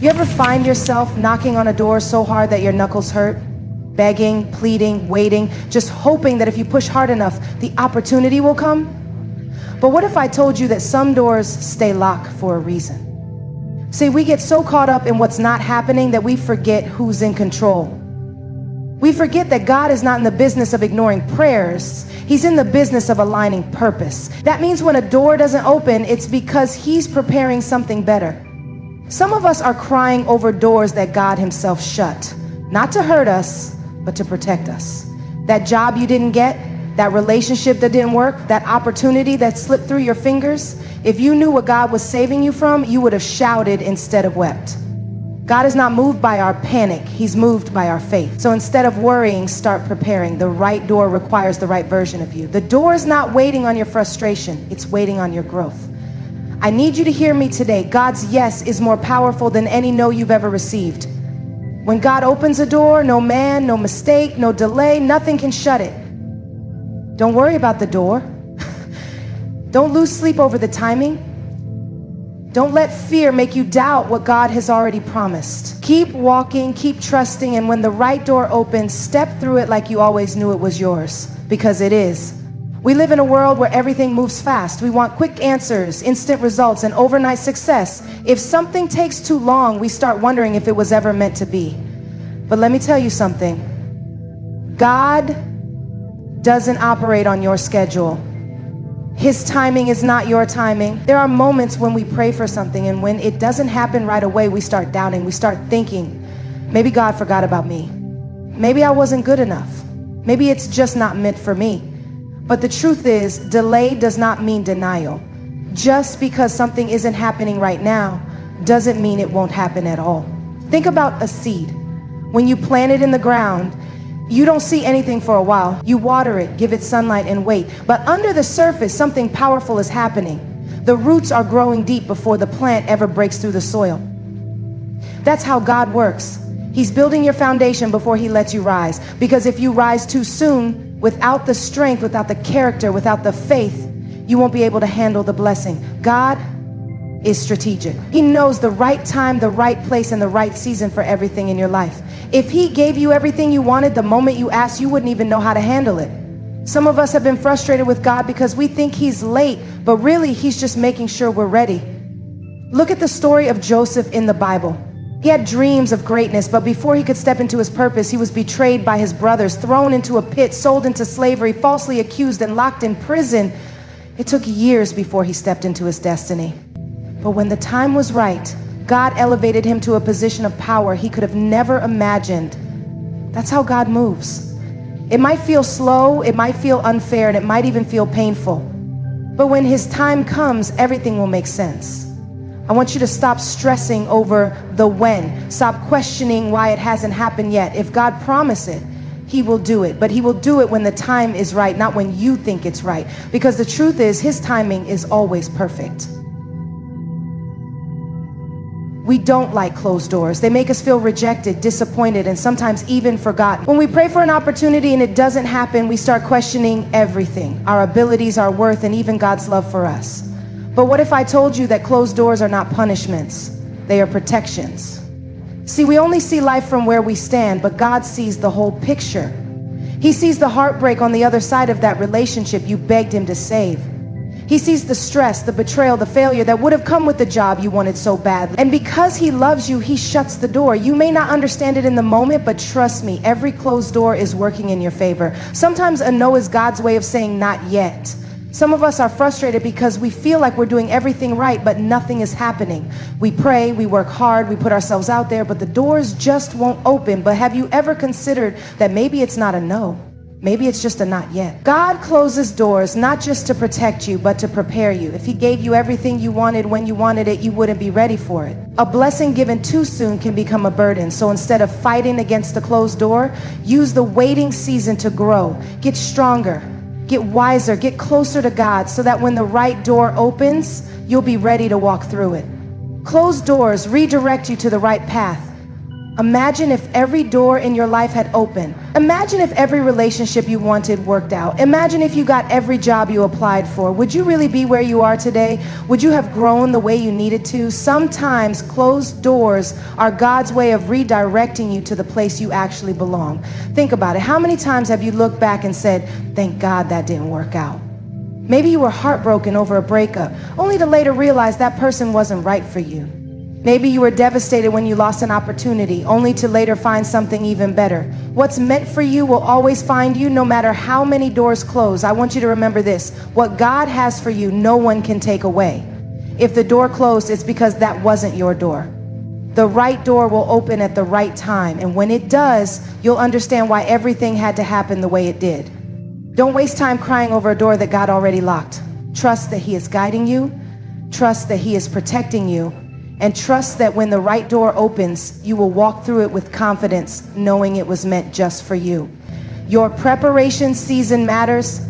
You ever find yourself knocking on a door so hard that your knuckles hurt? Begging, pleading, waiting, just hoping that if you push hard enough, the opportunity will come? But what if I told you that some doors stay locked for a reason? See, we get so caught up in what's not happening that we forget who's in control. We forget that God is not in the business of ignoring prayers. He's in the business of aligning purpose. That means when a door doesn't open, it's because He's preparing something better. Some of us are crying over doors that God Himself shut, not to hurt us, but to protect us. That job you didn't get, that relationship that didn't work, that opportunity that slipped through your fingers, if you knew what God was saving you from, you would have shouted instead of wept. God is not moved by our panic. He's moved by our faith. So instead of worrying, start preparing. The right door requires the right version of you. The door is not waiting on your frustration. It's waiting on your growth. I need you to hear me today. God's yes is more powerful than any no you've ever received. When God opens a door, no man, no mistake, no delay, nothing can shut it. Don't worry about the door. Don't lose sleep over the timing. Don't let fear make you doubt what God has already promised. Keep walking, keep trusting, and when the right door opens, step through it like you always knew it was yours, because it is. We live in a world where everything moves fast. We want quick answers, instant results, and overnight success. If something takes too long, we start wondering if it was ever meant to be. But let me tell you something. God doesn't operate on your schedule. His timing is not your timing. There are moments when we pray for something, and when it doesn't happen right away, we start doubting. We start thinking, maybe God forgot about me. Maybe I wasn't good enough. Maybe it's just not meant for me. But the truth is, delay does not mean denial. Just because something isn't happening right now doesn't mean it won't happen at all. Think about a seed. When you plant it in the ground, you don't see anything for a while. You water it, give it sunlight, and wait. But under the surface, something powerful is happening. The roots are growing deep before the plant ever breaks through the soil. That's how God works. He's building your foundation before He lets you rise. Because if you rise too soon, without the strength, without the character, without the faith, you won't be able to handle the blessing. God is strategic. He knows the right time, the right place, and the right season for everything in your life. If He gave you everything you wanted the moment you asked, you wouldn't even know how to handle it. Some of us have been frustrated with God because we think He's late, but really He's just making sure we're ready. Look at the story of Joseph in the Bible. He had dreams of greatness, but before he could step into his purpose, he was betrayed by his brothers, thrown into a pit, sold into slavery, falsely accused, and locked in prison. It took years before he stepped into his destiny. But when the time was right, God elevated him to a position of power he could have never imagined. That's how God moves. It might feel slow, it might feel unfair, and it might even feel painful. But when His time comes, everything will make sense. I want you to stop stressing over the when. Stop questioning why it hasn't happened yet. If God promised it, He will do it. But He will do it when the time is right, not when you think it's right. Because the truth is, His timing is always perfect. We don't like closed doors. They make us feel rejected, disappointed, and sometimes even forgotten. When we pray for an opportunity and it doesn't happen, we start questioning everything, our abilities, our worth, and even God's love for us. But what if I told you that closed doors are not punishments? They are protections. See, we only see life from where we stand, but God sees the whole picture. He sees the heartbreak on the other side of that relationship you begged Him to save. He sees the stress, the betrayal, the failure that would have come with the job you wanted so badly. And because He loves you, He shuts the door. You may not understand it in the moment, but trust me, every closed door is working in your favor. Sometimes a no is God's way of saying not yet. Some of us are frustrated because we feel like we're doing everything right, but nothing is happening. We pray, we work hard, we put ourselves out there, but the doors just won't open. But have you ever considered that maybe it's not a no? Maybe it's just a not yet. God closes doors not just to protect you, but to prepare you. If He gave you everything you wanted when you wanted it, you wouldn't be ready for it. A blessing given too soon can become a burden. So instead of fighting against the closed door, use the waiting season to grow, get stronger, get wiser, get closer to God, so that when the right door opens, you'll be ready to walk through it. Closed doors redirect you to the right path. Imagine if every door in your life had opened. Imagine if every relationship you wanted worked out. Imagine if you got every job you applied for. Would you really be where you are today? Would you have grown the way you needed to? Sometimes closed doors are God's way of redirecting you to the place you actually belong. Think about it. How many times have you looked back and said, thank God that didn't work out? Maybe you were heartbroken over a breakup, only to later realize that person wasn't right for you. Maybe you were devastated when you lost an opportunity, only to later find something even better. What's meant for you will always find you, no matter how many doors close. I want you to remember this. What God has for you, no one can take away. If the door closed, it's because that wasn't your door. The right door will open at the right time, and when it does, you'll understand why everything had to happen the way it did. Don't waste time crying over a door that God already locked. Trust that He is guiding you. Trust that He is protecting you. And trust that when the right door opens, you will walk through it with confidence, knowing it was meant just for you. Your preparation season matters.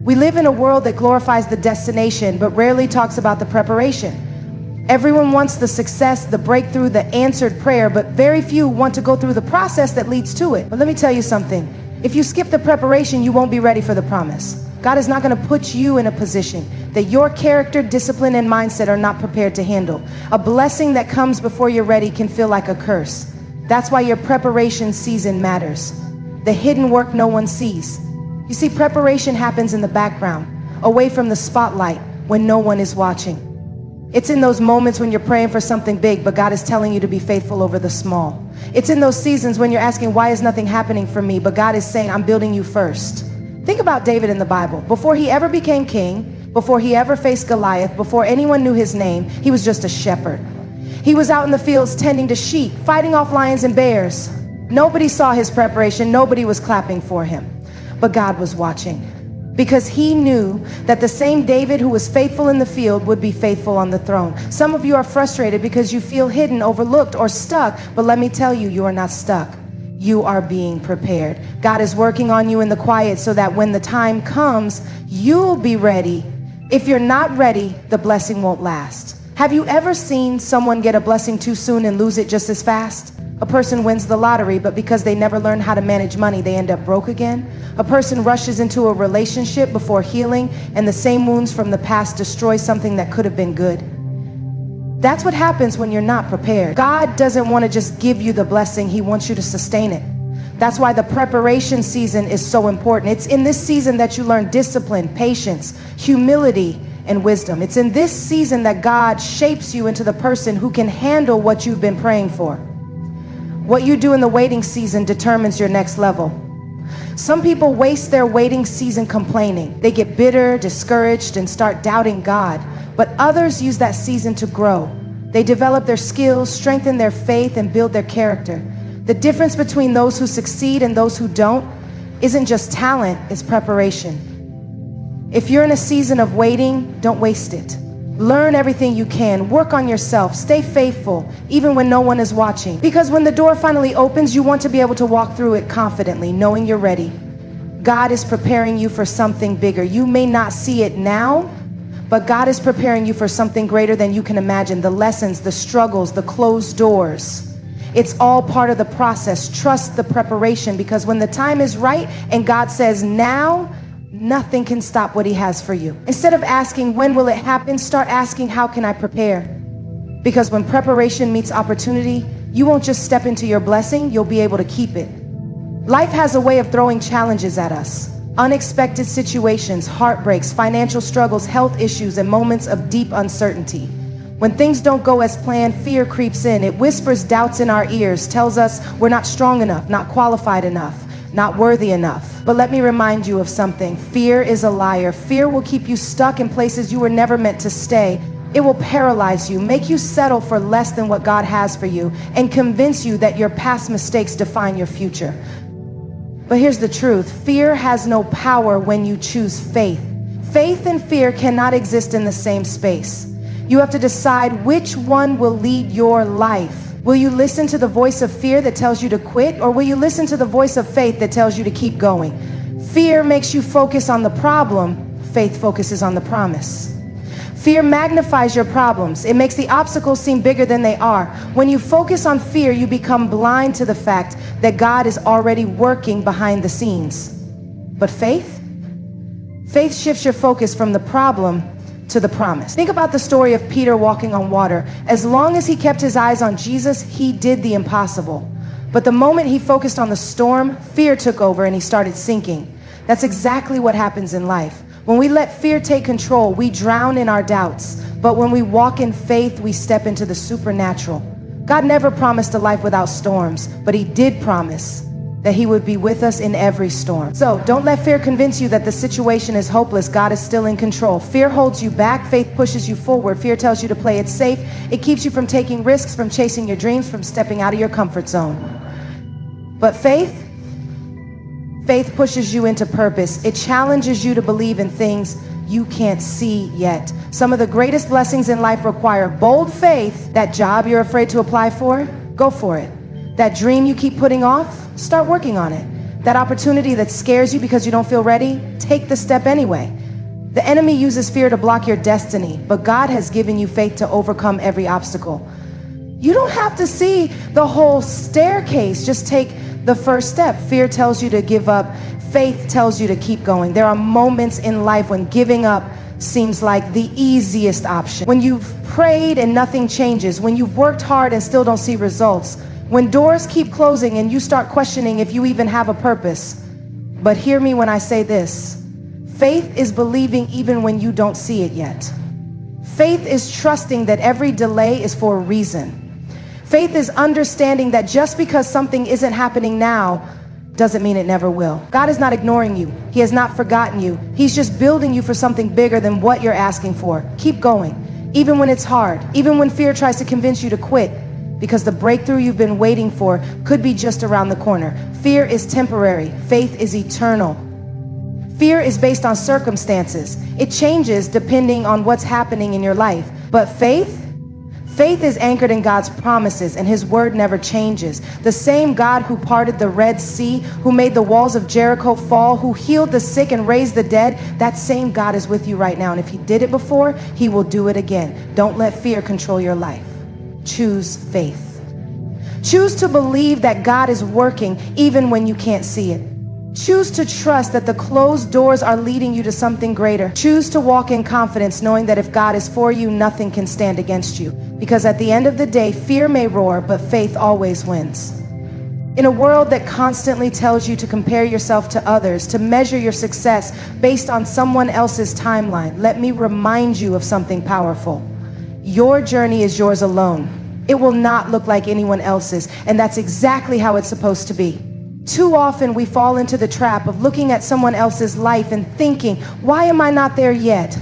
We live in a world that glorifies the destination, but rarely talks about the preparation. Everyone wants the success, the breakthrough, the answered prayer, but very few want to go through the process that leads to it. But let me tell you something. If you skip the preparation, you won't be ready for the promise. God is not going to put you in a position that your character, discipline, and mindset are not prepared to handle. A blessing that comes before you're ready can feel like a curse. That's why your preparation season matters. The hidden work no one sees. You see, preparation happens in the background, away from the spotlight, when no one is watching. It's in those moments when you're praying for something big, but God is telling you to be faithful over the small. It's in those seasons when you're asking, why is nothing happening for me? But God is saying, I'm building you first. Think about David in the Bible. Before he ever became king, before he ever faced Goliath, before anyone knew his name, he was just a shepherd. He was out in the fields tending to sheep, fighting off lions and bears. Nobody saw his preparation. Nobody was clapping for him. But God was watching, because He knew that the same David who was faithful in the field would be faithful on the throne. Some of you are frustrated because you feel hidden, overlooked, or stuck. But let me tell you, you are not stuck. You are being prepared. God is working on you in the quiet so that when the time comes, you'll be ready. If you're not ready, the blessing won't last. Have you ever seen someone get a blessing too soon and lose it just as fast? A person wins the lottery, but because they never learn how to manage money, they end up broke again. A person rushes into a relationship before healing, and the same wounds from the past destroy something that could have been good. That's what happens when you're not prepared. God doesn't want to just give you the blessing. He wants you to sustain it. That's why the preparation season is so important. It's in this season that you learn discipline, patience, humility, and wisdom. It's in this season that God shapes you into the person who can handle what you've been praying for. What you do in the waiting season determines your next level. Some people waste their waiting season complaining. They get bitter, discouraged, and start doubting God. But others use that season to grow. They develop their skills, strengthen their faith, and build their character. The difference between those who succeed and those who don't isn't just talent, it's preparation. If you're in a season of waiting, don't waste it. Learn everything you can. Work on yourself. Stay faithful, even when no one is watching. Because when the door finally opens, you want to be able to walk through it confidently, knowing you're ready. God is preparing you for something bigger. You may not see it now, but God is preparing you for something greater than you can imagine. The lessons, the struggles, the closed doors. It's all part of the process. Trust the preparation, because when the time is right and God says now, nothing can stop what He has for you. Instead of asking, when will it happen? Start asking, how can I prepare? Because when preparation meets opportunity, you won't just step into your blessing, you'll be able to keep it. Life has a way of throwing challenges at us. Unexpected situations, heartbreaks, financial struggles, health issues, and moments of deep uncertainty. When things don't go as planned, fear creeps in. It whispers doubts in our ears, tells us we're not strong enough, not qualified enough, not worthy enough. But let me remind you of something. Fear is a liar. Fear will keep you stuck in places you were never meant to stay. It will paralyze you, make you settle for less than what God has for you, and convince you that your past mistakes define your future. But here's the truth. Fear has no power when you choose faith. Faith and fear cannot exist in the same space. You have to decide which one will lead your life. Will you listen to the voice of fear that tells you to quit, or will you listen to the voice of faith that tells you to keep going? Fear makes you focus on the problem. Faith focuses on the promise. Fear magnifies your problems. It makes the obstacles seem bigger than they are. When you focus on fear, you become blind to the fact that God is already working behind the scenes. But faith shifts your focus from the problem to the promise. Think about the story of Peter walking on water. As long as he kept his eyes on Jesus, he did the impossible. But the moment he focused on the storm, fear took over and he started sinking. That's exactly what happens in life. When we let fear take control, we drown in our doubts. But when we walk in faith, we step into the supernatural. God never promised a life without storms, but he did promise that he would be with us in every storm. So don't let fear convince you that the situation is hopeless. God is still in control. Fear holds you back. Faith pushes you forward. Fear tells you to play it safe. It keeps you from taking risks, from chasing your dreams, from stepping out of your comfort zone. But faith pushes you into purpose. It challenges you to believe in things you can't see yet. Some of the greatest blessings in life require bold faith. That job you're afraid to apply for, go for it. That dream you keep putting off, start working on it. That opportunity that scares you because you don't feel ready, take the step anyway. The enemy uses fear to block your destiny, but God has given you faith to overcome every obstacle. You don't have to see the whole staircase. Just take the first step. Fear tells you to give up. Faith tells you to keep going. There are moments in life when giving up seems like the easiest option. When you've prayed and nothing changes. When you've worked hard and still don't see results. When doors keep closing and you start questioning if you even have a purpose. But hear me when I say this. Faith is believing even when you don't see it yet. Faith is trusting that every delay is for a reason. Faith is understanding that just because something isn't happening now doesn't mean it never will. God is not ignoring you. He has not forgotten you. He's just building you for something bigger than what you're asking for. Keep going, even when it's hard, even when fear tries to convince you to quit, because the breakthrough you've been waiting for could be just around the corner. Fear is temporary. Faith is eternal. Fear is based on circumstances. It changes depending on what's happening in your life. But faith is anchored in God's promises, and his word never changes. The same God who parted the Red Sea, who made the walls of Jericho fall, who healed the sick and raised the dead, that same God is with you right now. And if he did it before, he will do it again. Don't let fear control your life. Choose faith. Choose to believe that God is working even when you can't see it. Choose to trust that the closed doors are leading you to something greater. Choose to walk in confidence, knowing that if God is for you, nothing can stand against you. Because at the end of the day, fear may roar, but faith always wins. In a world that constantly tells you to compare yourself to others, to measure your success based on someone else's timeline, let me remind you of something powerful. Your journey is yours alone. It will not look like anyone else's, and that's exactly how it's supposed to be. Too often we fall into the trap of looking at someone else's life and thinking, why am I not there yet?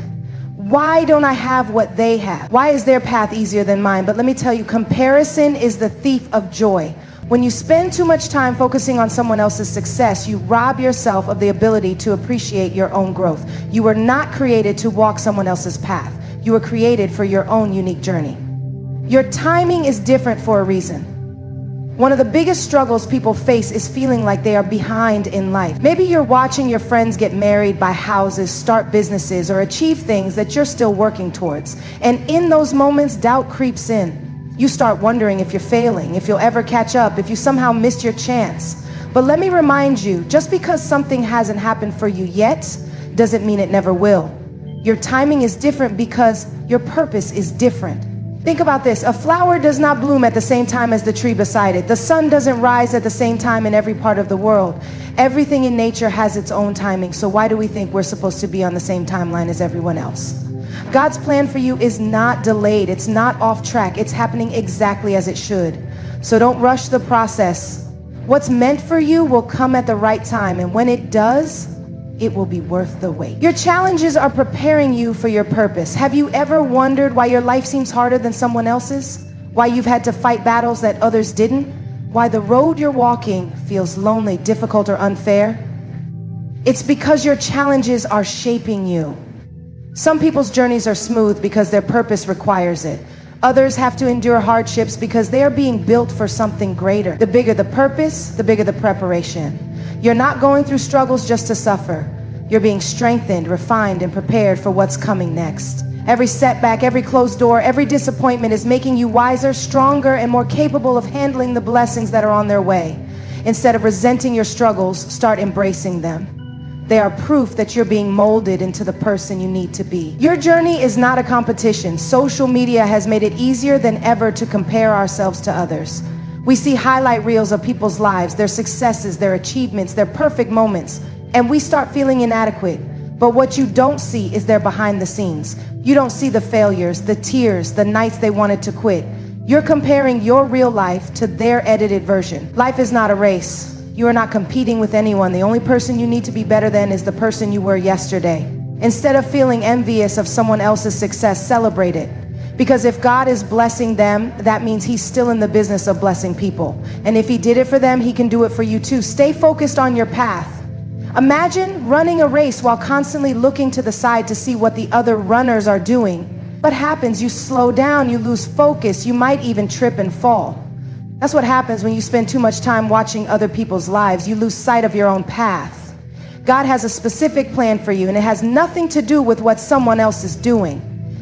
Why don't I have what they have? Why is their path easier than mine? But let me tell you, comparison is the thief of joy. When you spend too much time focusing on someone else's success, you rob yourself of the ability to appreciate your own growth. You were not created to walk someone else's path. You were created for your own unique journey. Your timing is different for a reason. One of the biggest struggles people face is feeling like they are behind in life. Maybe you're watching your friends get married, buy houses, start businesses, or achieve things that you're still working towards. And in those moments, doubt creeps in. You start wondering if you're failing, if you'll ever catch up, if you somehow missed your chance. But let me remind you, just because something hasn't happened for you yet, doesn't mean it never will. Your timing is different because your purpose is different. Think about this. A flower does not bloom at the same time as the tree beside it. The sun doesn't rise at the same time in every part of the world. Everything in nature has its own timing. So why do we think we're supposed to be on the same timeline as everyone else? God's plan for you is not delayed. It's not off track. It's happening exactly as it should. So don't rush the process. What's meant for you will come at the right time. And when it does, it will be worth the wait. Your challenges are preparing you for your purpose. Have you ever wondered why your life seems harder than someone else's? Why you've had to fight battles that others didn't? Why the road you're walking feels lonely, difficult, or unfair? It's because your challenges are shaping you. Some people's journeys are smooth because their purpose requires it. Others have to endure hardships because they are being built for something greater. The bigger the purpose, the bigger the preparation. You're not going through struggles just to suffer. You're being strengthened, refined, and prepared for what's coming next. Every setback, every closed door, every disappointment is making you wiser, stronger, and more capable of handling the blessings that are on their way. Instead of resenting your struggles, start embracing them. They are proof that you're being molded into the person you need to be. Your journey is not a competition. Social media has made it easier than ever to compare ourselves to others. We see highlight reels of people's lives, their successes, their achievements, their perfect moments, and we start feeling inadequate. But what you don't see is their behind the scenes. You don't see the failures, the tears, the nights they wanted to quit. You're comparing your real life to their edited version. Life is not a race. You are not competing with anyone. The only person you need to be better than is the person you were yesterday. Instead of feeling envious of someone else's success, celebrate it. Because if God is blessing them, that means he's still in the business of blessing people. And if he did it for them, he can do it for you too. Stay focused on your path. Imagine running a race while constantly looking to the side to see what the other runners are doing. What happens? You slow down, you lose focus, you might even trip and fall. That's what happens when you spend too much time watching other people's lives. You lose sight of your own path. God has a specific plan for you, and it has nothing to do with what someone else is doing.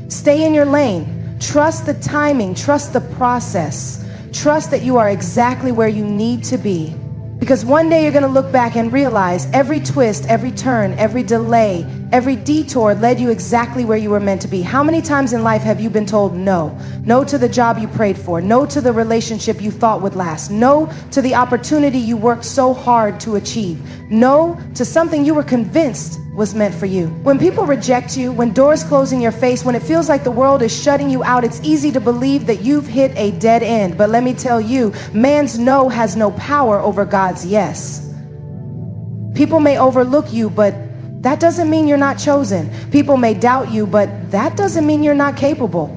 Stay in your lane. Trust the timing. Trust the process. Trust that you are exactly where you need to be. Because one day you're going to look back and realize every twist, every turn, every delay, every detour led you exactly where you were meant to be. How many times in life have you been told no? No to the job you prayed for. No to the relationship you thought would last. No to the opportunity you worked so hard to achieve. No to something you were convinced was meant for you. When people reject you, when doors close in your face, when it feels like the world is shutting you out, it's easy to believe that you've hit a dead end. But let me tell you, man's no has no power over God's yes. People may overlook you, but that doesn't mean you're not chosen. People may doubt you, but that doesn't mean you're not capable.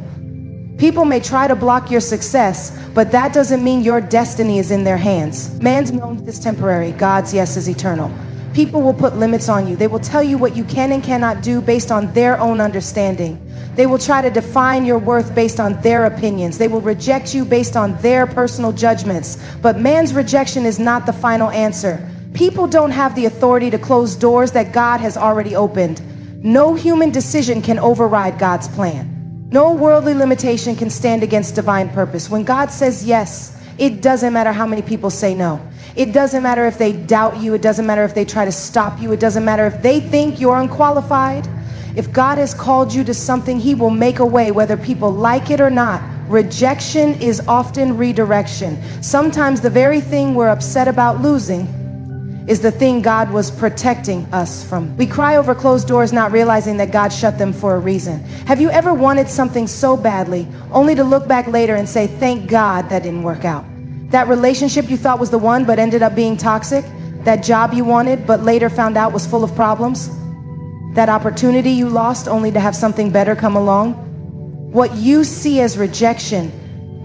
People may try to block your success, but that doesn't mean your destiny is in their hands. Man's no is temporary. God's yes is eternal. People will put limits on you. They will tell you what you can and cannot do based on their own understanding. They will try to define your worth based on their opinions. They will reject you based on their personal judgments. But man's rejection is not the final answer. People don't have the authority to close doors that God has already opened. No human decision can override God's plan. No worldly limitation can stand against divine purpose. When God says yes, it doesn't matter how many people say no. It doesn't matter if they doubt you. It doesn't matter if they try to stop you. It doesn't matter if they think you're unqualified. If God has called you to something, he will make a way, whether people like it or not. Rejection is often redirection. Sometimes the very thing we're upset about losing is the thing God was protecting us from. We cry over closed doors, not realizing that God shut them for a reason. Have you ever wanted something so badly, only to look back later and say, thank God that didn't work out? That relationship you thought was the one, but ended up being toxic? That job you wanted, but later found out was full of problems? That opportunity you lost, only to have something better come along? What you see as rejection,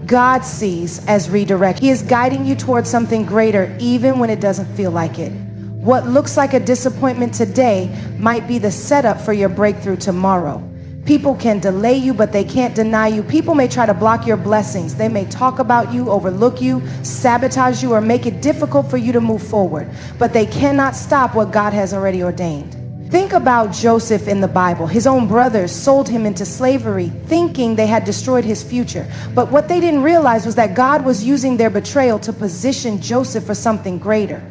God sees as redirect. He is guiding you towards something greater, even when it doesn't feel like it. What looks like a disappointment today might be the setup for your breakthrough tomorrow. People can delay you, but they can't deny you. People may try to block your blessings. They may talk about you, overlook you, sabotage you, or make it difficult for you to move forward. But they cannot stop what God has already ordained. Think about Joseph in the Bible. His own brothers sold him into slavery, thinking they had destroyed his future. But what they didn't realize was that God was using their betrayal to position Joseph for something greater.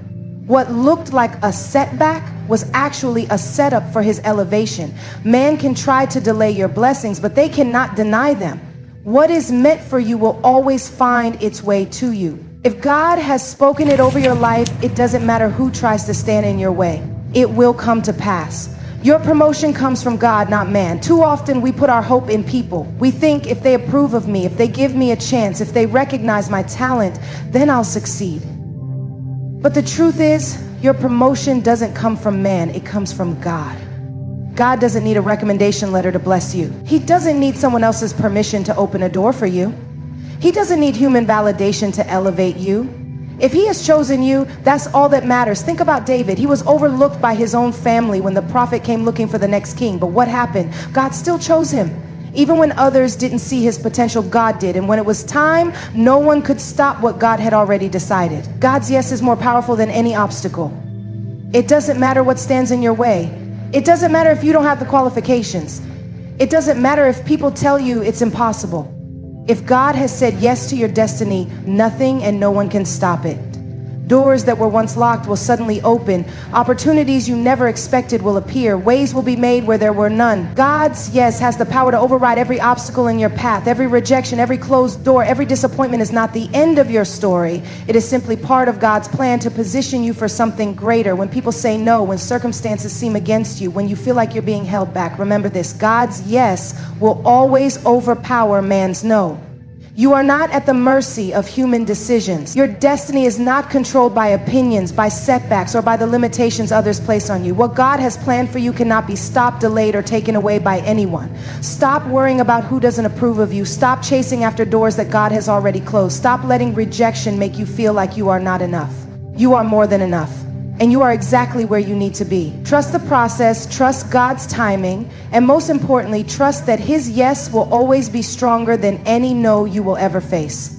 What looked like a setback was actually a setup for his elevation. Man can try to delay your blessings, but they cannot deny them. What is meant for you will always find its way to you. If God has spoken it over your life, it doesn't matter who tries to stand in your way. It will come to pass. Your promotion comes from God, not man. Too often we put our hope in people. We think if they approve of me, if they give me a chance, if they recognize my talent, then I'll succeed. But the truth is, your promotion doesn't come from man, it comes from God. God doesn't need a recommendation letter to bless you. He doesn't need someone else's permission to open a door for you. He doesn't need human validation to elevate you. If he has chosen you, that's all that matters. Think about David. He was overlooked by his own family when the prophet came looking for the next king. But what happened? God still chose him. Even when others didn't see his potential, God did. And when it was time, no one could stop what God had already decided. God's yes is more powerful than any obstacle. It doesn't matter what stands in your way. It doesn't matter if you don't have the qualifications. It doesn't matter if people tell you it's impossible. If God has said yes to your destiny, nothing and no one can stop it. Doors that were once locked will suddenly open. Opportunities you never expected will appear. Ways will be made where there were none. God's yes has the power to override every obstacle in your path. Every rejection, every closed door, every disappointment is not the end of your story. It is simply part of God's plan to position you for something greater. When people say no, when circumstances seem against you, when you feel like you're being held back, remember this: God's yes will always overpower man's no. You are not at the mercy of human decisions. Your destiny is not controlled by opinions, by setbacks, or by the limitations others place on you. What God has planned for you cannot be stopped, delayed, or taken away by anyone. Stop worrying about who doesn't approve of you. Stop chasing after doors that God has already closed. Stop letting rejection make you feel like you are not enough. You are more than enough. And you are exactly where you need to be. Trust the process, trust God's timing, and most importantly, trust that His yes will always be stronger than any no you will ever face.